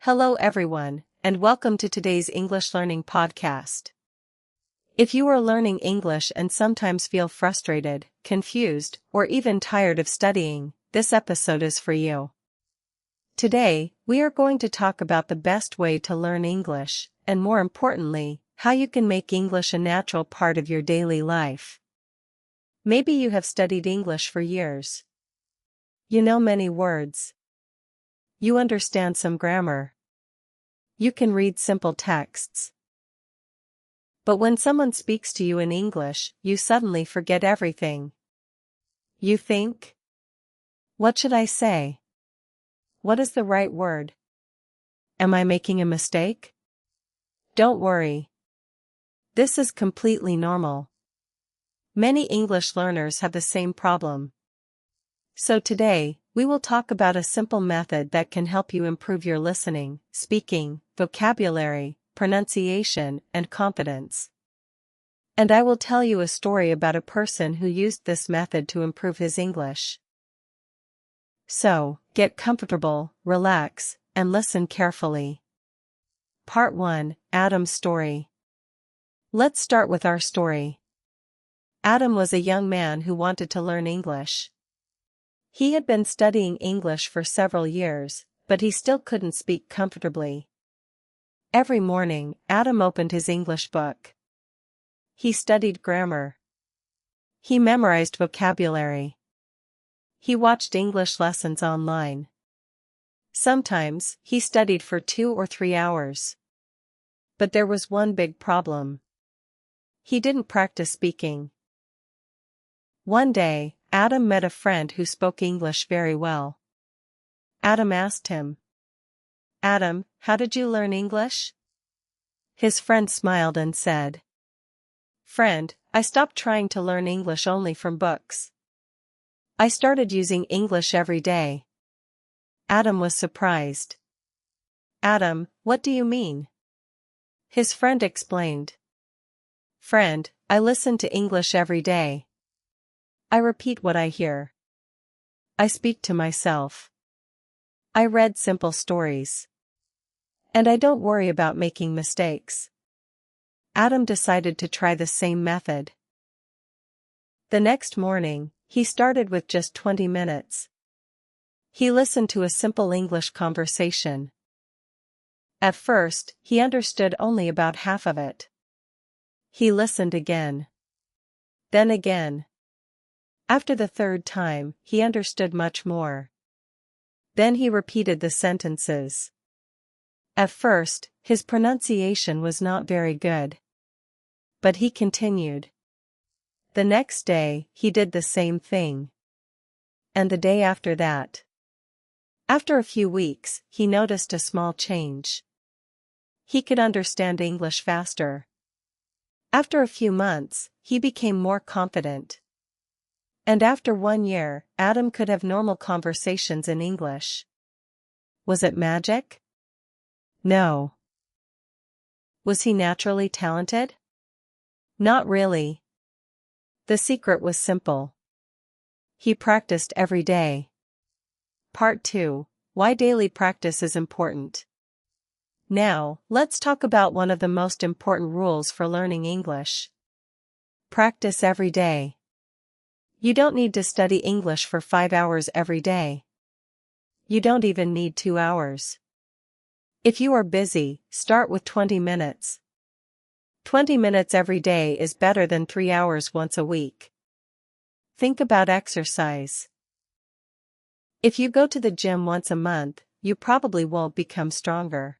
Hello everyone, and welcome to today's English Learning Podcast. If you are learning English and sometimes feel frustrated, confused, or even tired of studying, this episode is for you. Today, we are going to talk about the best way to learn English, and more importantly, how you can make English a natural part of your daily life. Maybe you have studied English for years. You know many words. You understand some grammar. You can read simple texts. But when someone speaks to you in English, you suddenly forget everything. You think, what should I say? What is the right word? Am I making a mistake? Don't worry. This is completely normal. Many English learners have the same problem. So today, we will talk about a simple method that can help you improve your listening, speaking, vocabulary, pronunciation, and confidence. And I will tell you a story about a person who used this method to improve his English. So, get comfortable, relax, and listen carefully. Part 1, Adam's story. Let's start with our story. Adam was a young man who wanted to learn English. He had been studying English for several years, but he still couldn't speak comfortably. Every morning, Adam opened his English book. He studied grammar. He memorized vocabulary. He watched English lessons online. Sometimes, he studied for 2 or 3 hours. But there was one big problem. He didn't practice speaking. One day, Adam met a friend who spoke English very well. Adam asked him, "Adam, how did you learn English?" His friend smiled and said, "Friend, I stopped trying to learn English only from books. I started using English every day." Adam was surprised. "Adam, what do you mean?" His friend explained. "Friend, I listen to English every day. I repeat what I hear. I speak to myself. I read simple stories. And I don't worry about making mistakes." Adam decided to try the same method. The next morning, he started with just 20 minutes. He listened to a simple English conversation. At first, he understood only about half of it. He listened again. Then again. After the third time, he understood much more. Then he repeated the sentences. At first, his pronunciation was not very good. But he continued. The next day, he did the same thing. And the day after that. After a few weeks, he noticed a small change. He could understand English faster. After a few months, he became more confident. And after 1 year, Adam could have normal conversations in English. Was it magic? No. Was he naturally talented? Not really. The secret was simple. He practiced every day. Part 2, Why daily practice is important. Now, let's talk about one of the most important rules for learning English. Practice every day. You don't need to study English for 5 hours every day. You don't even need 2 hours. If you are busy, start with 20 minutes. 20 minutes every day is better than 3 hours once a week. Think about exercise. If you go to the gym once a month, you probably won't become stronger.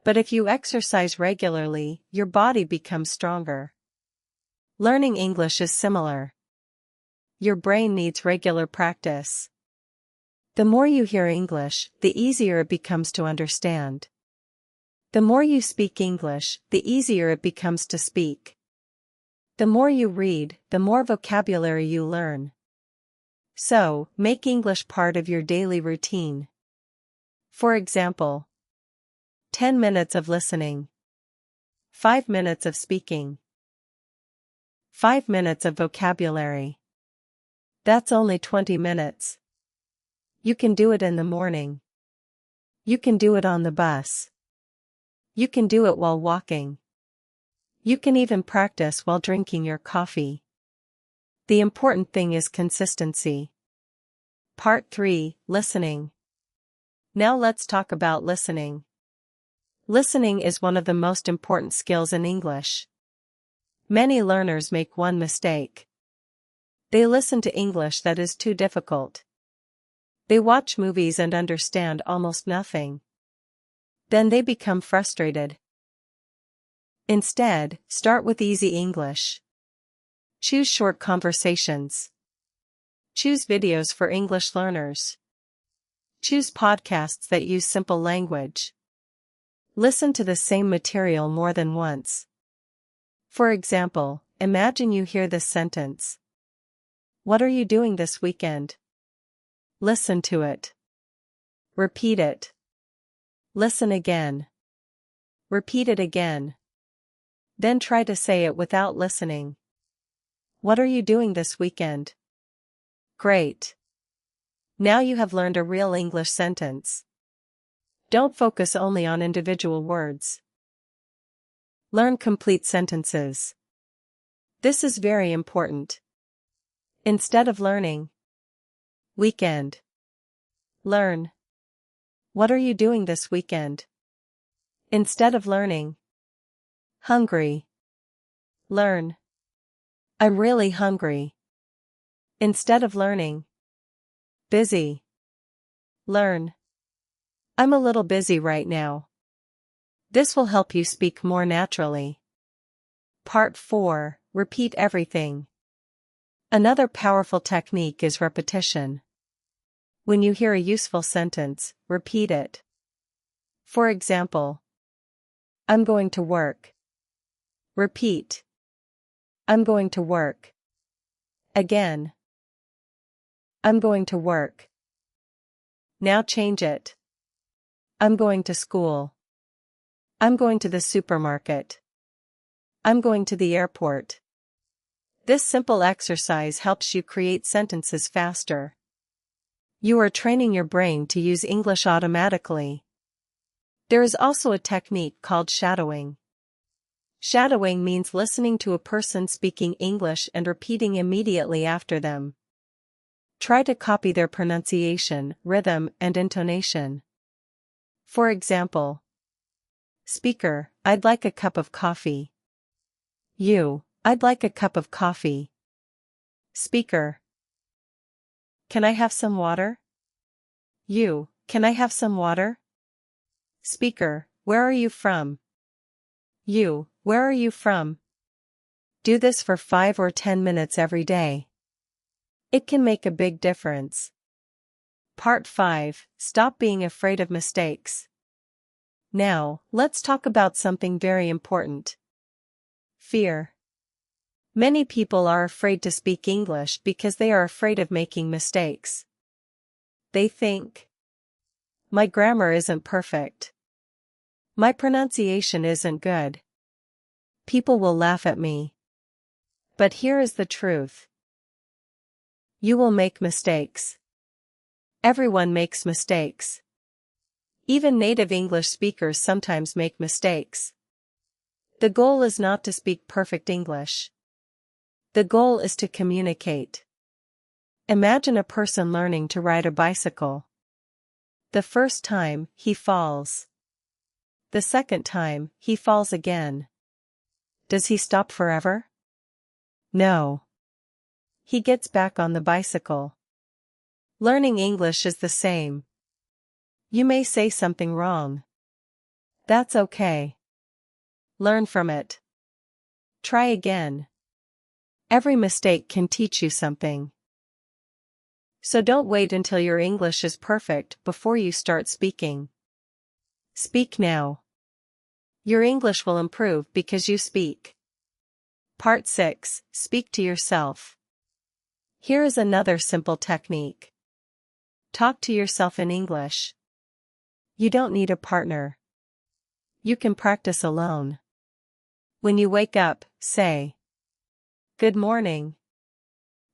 But if you exercise regularly, your body becomes stronger. Learning English is similar. Your brain needs regular practice. The more you hear English, the easier it becomes to understand. The more you speak English, the easier it becomes to speak. The more you read, the more vocabulary you learn. So, make English part of your daily routine. For example, 10 minutes of listening. 5 minutes of speaking. 5 minutes of vocabulary. That's only 20 minutes. You can do it in the morning. You can do it on the bus. You can do it while walking. You can even practice while drinking your coffee. The important thing is consistency. Part 3, Listening. Now let's talk about listening. Listening is one of the most important skills in English. Many learners make one mistake. They listen to English that is too difficult. They watch movies and understand almost nothing. Then they become frustrated. Instead, start with easy English. Choose short conversations. Choose videos for English learners. Choose podcasts that use simple language. Listen to the same material more than once. For example, imagine you hear this sentence. What are you doing this weekend? Listen to it. Repeat it. Listen again. Repeat it again. Then try to say it without listening. What are you doing this weekend? Great. Now you have learned a real English sentence. Don't focus only on individual words. Learn complete sentences. This is very important. Instead of learning. Weekend. Learn. What are you doing this weekend? Instead of learning. Hungry. Learn. I'm really hungry. Instead of learning. Busy. Learn. I'm a little busy right now. This will help you speak more naturally. Part 4, Repeat everything. Another powerful technique is repetition. When you hear a useful sentence, repeat it. For example, I'm going to work. Repeat. I'm going to work. Again. I'm going to work. Now change it. I'm going to school. I'm going to the supermarket. I'm going to the airport. This simple exercise helps you create sentences faster. You are training your brain to use English automatically. There is also a technique called shadowing. Shadowing means listening to a person speaking English and repeating immediately after them. Try to copy their pronunciation, rhythm, and intonation. For example, Speaker, I'd like a cup of coffee. You, I'd like a cup of coffee. Speaker, can I have some water? You, can I have some water? Speaker, where are you from? You, where are you from? Do this for 5 or 10 minutes every day. It can make a big difference. Part 5, Stop being afraid of mistakes. Now, let's talk about something very important. Fear. Many people are afraid to speak English because they are afraid of making mistakes. They think, my grammar isn't perfect. My pronunciation isn't good. People will laugh at me. But here is the truth. You will make mistakes. Everyone makes mistakes. Even native English speakers sometimes make mistakes. The goal is not to speak perfect English. The goal is to communicate. Imagine a person learning to ride a bicycle. The first time, he falls. The second time, he falls again. Does he stop forever? No. He gets back on the bicycle. Learning English is the same. You may say something wrong. That's okay. Learn from it. Try again. Every mistake can teach you something. So don't wait until your English is perfect before you start speaking. Speak now. Your English will improve because you speak. Part 6, Speak to yourself. Here is another simple technique. Talk to yourself in English. You don't need a partner. You can practice alone. When you wake up, say, Good morning.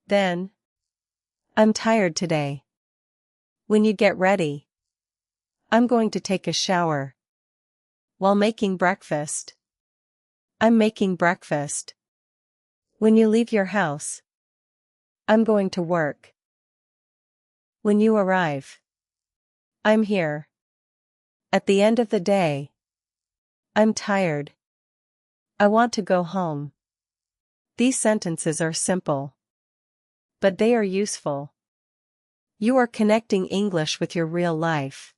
Then, I'm tired today. When you get ready, I'm going to take a shower. While making breakfast. I'm making breakfast. When you leave your house. I'm going to work. When you arrive. I'm here. At the end of the day. I'm tired. I want to go home. These sentences are simple. But they are useful. You are connecting English with your real life.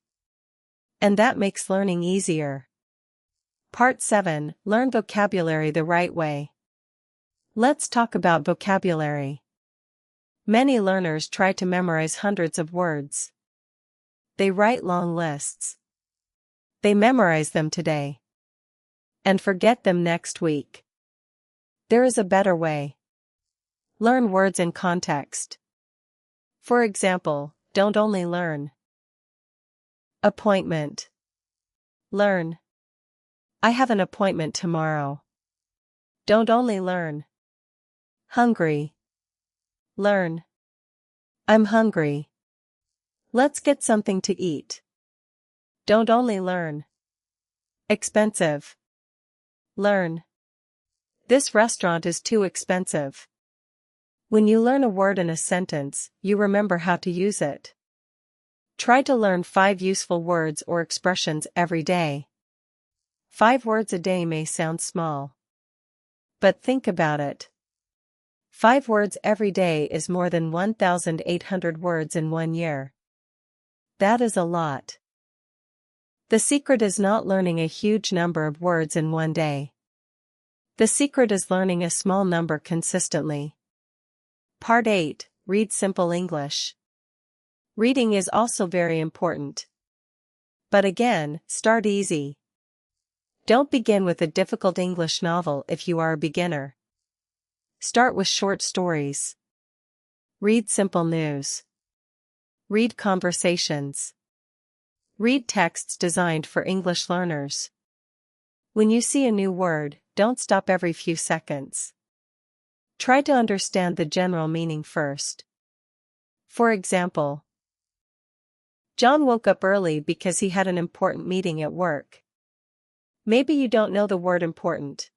And that makes learning easier. Part 7. Learn vocabulary the right way. Let's talk about vocabulary. Many learners try to memorize hundreds of words. They write long lists. They memorize them today. And forget them next week. There is a better way. Learn words in context. For example, don't only learn. Appointment. Learn. I have an appointment tomorrow. Don't only learn. Hungry. Learn. I'm hungry. Let's get something to eat. Don't only learn. Expensive. Learn. This restaurant is too expensive. When you learn a word in a sentence, you remember how to use it. Try to learn 5 useful words or expressions every day. 5 words a day may sound small. But think about it. 5 words every day is more than 1,800 words in 1 year. That is a lot. The secret is not learning a huge number of words in 1 day. The secret is learning a small number consistently. Part 8. Read simple English. Reading is also very important. But again, start easy. Don't begin with a difficult English novel if you are a beginner. Start with short stories. Read simple news. Read conversations. Read texts designed for English learners. When you see a new word, don't stop every few seconds. Try to understand the general meaning first. For example, John woke up early because he had an important meeting at work. Maybe you don't know the word important.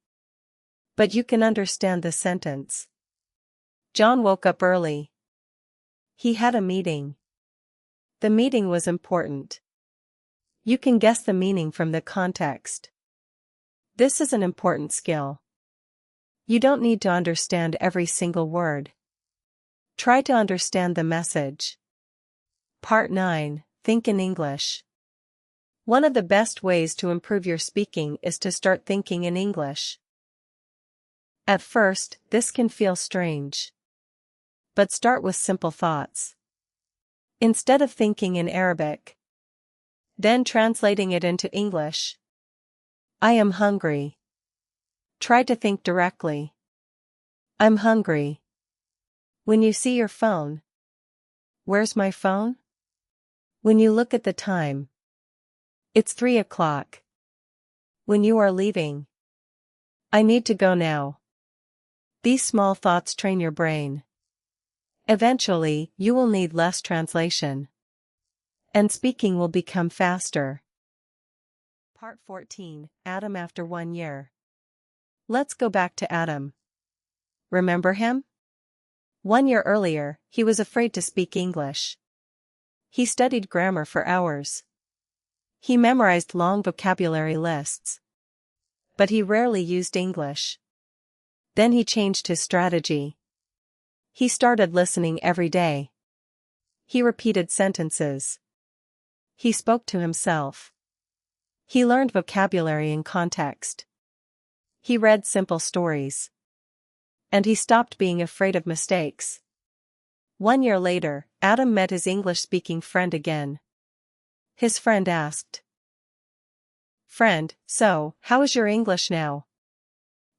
But you can understand the sentence. John woke up early. He had a meeting. The meeting was important. You can guess the meaning from the context. This is an important skill. You don't need to understand every single word. Try to understand the message. Part 9. Think in English. One of the best ways to improve your speaking is to start thinking in English. At first, this can feel strange. But start with simple thoughts. Instead of thinking in Arabic, then translating it into English. I am hungry. Try to think directly. I'm hungry. When you see your phone. Where's my phone? When you look at the time. It's 3 o'clock. When you are leaving. I need to go now. These small thoughts train your brain. Eventually, you will need less translation. And speaking will become faster. Part 14. Adam after 1 year. Let's go back to Adam. Remember him? 1 year earlier, he was afraid to speak English. He studied grammar for hours. He memorized long vocabulary lists. But he rarely used English. Then he changed his strategy. He started listening every day. He repeated sentences. He spoke to himself. He learned vocabulary in context. He read simple stories. And he stopped being afraid of mistakes. 1 year later, Adam met his English-speaking friend again. His friend asked, "Friend, so, how is your English now?"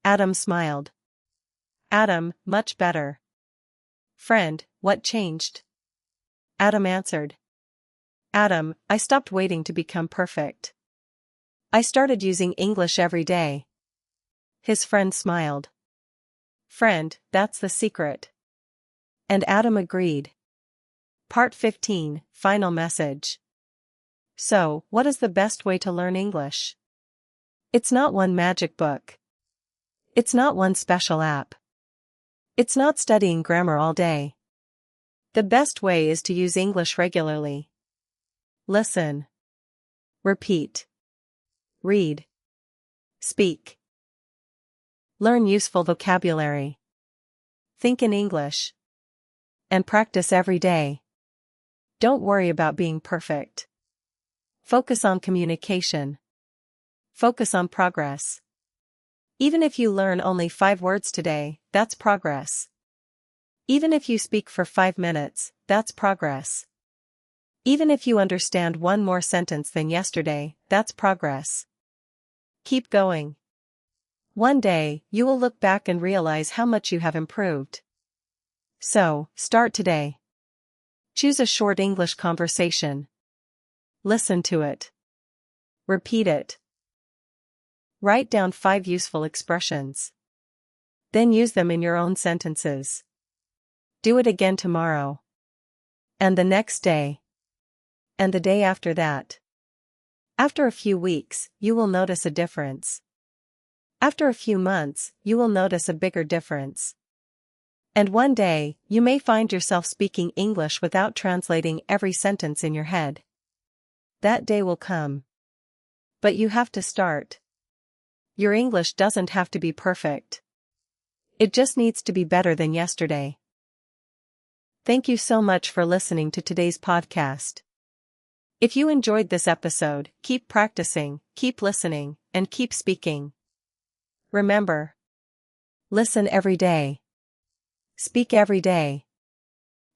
Adam smiled. Adam, much better. Friend, what changed? Adam answered. Adam, I stopped waiting to become perfect. I started using English every day. His friend smiled. Friend, that's the secret. And Adam agreed. Part 15. Final message. So, what is the best way to learn English? It's not one magic book. It's not one special app. It's not studying grammar all day. The best way is to use English regularly. Listen. Repeat. Read. Speak. Learn useful vocabulary. Think in English. And practice every day. Don't worry about being perfect. Focus on communication. Focus on progress. Even if you learn only 5 words today, that's progress. Even if you speak for 5 minutes, that's progress. Even if you understand one more sentence than yesterday, that's progress. Keep going. One day, you will look back and realize how much you have improved. So, start today. Choose a short English conversation. Listen to it. Repeat it. Write down 5 useful expressions. Then use them in your own sentences. Do it again tomorrow. And the next day. And the day after that. After a few weeks, you will notice a difference. After a few months, you will notice a bigger difference. And one day, you may find yourself speaking English without translating every sentence in your head. That day will come. But you have to start. Your English doesn't have to be perfect. It just needs to be better than yesterday. Thank you so much for listening to today's podcast. If you enjoyed this episode, keep practicing, keep listening, and keep speaking. Remember, listen every day. Speak every day.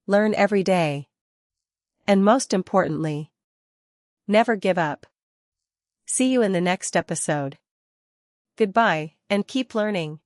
Learn every day. And most importantly, never give up. See you in the next episode. Goodbye, and keep learning.